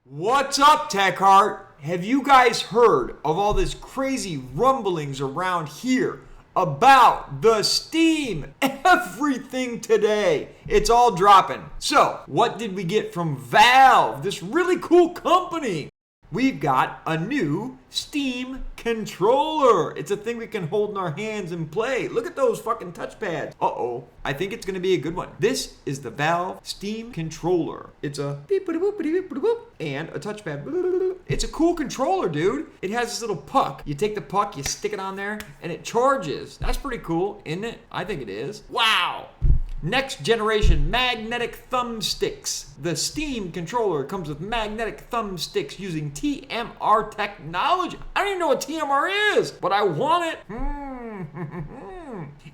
What's up, Tech Heart? Have you guys heard of all this crazy rumblings around here about the Steam? Everything today. It's all dropping. So, what did we get from Valve, this really cool company? We've got a new Steam controller. It's a thing we can hold in our hands and play. Look at those fucking touchpads. Uh-oh. I think it's going to be a good one. This is the Valve Steam controller. It's a beep-a-boop-a-boop and a touchpad. It's a cool controller, dude. It has this little puck. You take the puck, you stick it on there, and it charges. That's pretty cool, isn't it? I think it is. Wow. Next generation magnetic thumbsticks. The Steam controller comes with magnetic thumbsticks using TMR technology. I don't even know what TMR is, but I want it.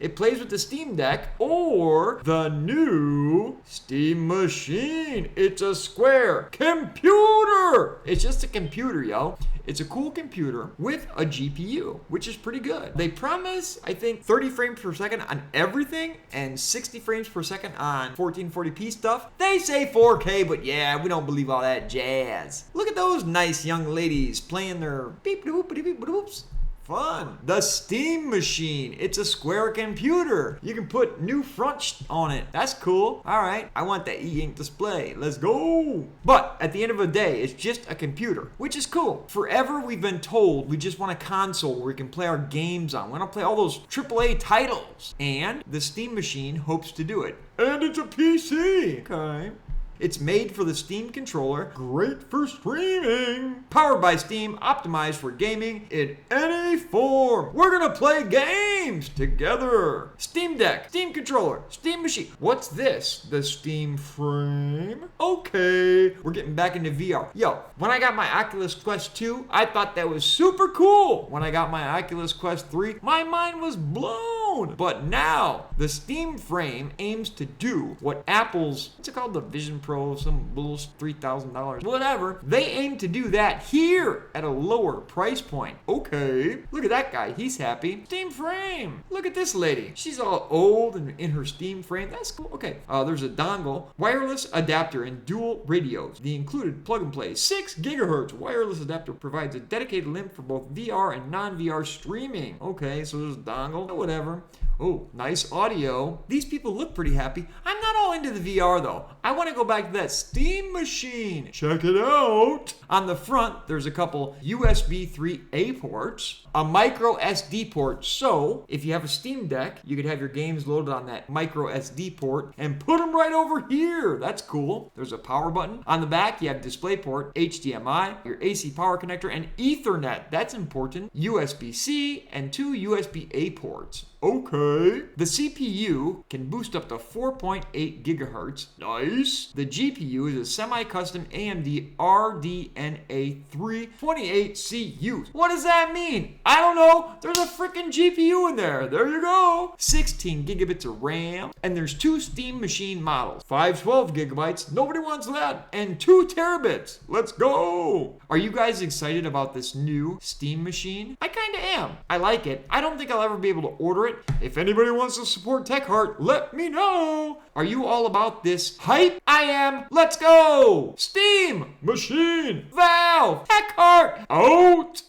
It plays with the Steam Deck or the new Steam Machine. It's a square computer. It's just a computer, yo. It's a cool computer with a GPU, which is pretty good. They promise, I think, 30 frames per second on everything and 60 frames per second on 1440p stuff. They say 4K, but yeah, we don't believe all that jazz. Look at those nice young ladies playing their beep-a-boop-a-boop-a-boops. Fun. The Steam Machine. It's a square computer. You can put new front on it. That's cool. All right. I want that e-ink display. Let's go. But at the end of the day, it's just a computer, which is cool. Forever we've been told we just want a console where we can play our games on. We want to play all those AAA titles. And the Steam Machine hopes to do it. And it's a PC. Okay. It's made for the Steam controller, great for streaming. Powered by Steam, optimized for gaming in any form. We're gonna play games together. Steam Deck, Steam controller, Steam Machine. What's this? The Steam frame? Okay, we're getting back into VR. Yo, when I got my Oculus Quest 2, I thought that was super cool. When I got my Oculus Quest 3, my mind was blown. But now, the Steam frame aims to do what Apple's, what's it called, the Vision Pro, some bullshit, $3,000, whatever. They aim to do that here at a lower price point. Okay, look at that guy. He's happy. Steam frame. Look at this lady. She's all old and in her Steam frame. That's cool. Okay, there's a dongle, wireless adapter, and dual radios. The included plug and play 6 gigahertz wireless adapter provides a dedicated link for both VR and non-VR streaming. Okay, so there's a dongle, whatever. Oh, nice audio. These people look pretty happy. I'm not all into the VR though. I want to go back to that Steam Machine. Check it out. On the front, there's a couple USB 3A ports, a micro SD port. So if you have a Steam Deck, you could have your games loaded on that micro SD port and put them right over here. That's cool. There's a power button. On the back, you have DisplayPort, HDMI, your AC power connector, and Ethernet. That's important. USB-C and 2 USB-A ports. Okay. The CPU can boost up to 4.8 gigahertz. Nice. The GPU is a semi-custom AMD RDNA 328 CU. What does that mean? I don't know. There's a freaking GPU in there. There you go. 16 gigabits of RAM. And there's 2 Steam Machine models. 512 gigabytes. Nobody wants that. And 2 terabits. Let's go. Are you guys excited about this new Steam Machine? I kind of am. I like it. I don't think I'll ever be able to order it. If anybody wants to support Tech Heart, let me know. Are you all about this hype? I am. Let's go. Steam Machine, Valve, Tech Heart, out.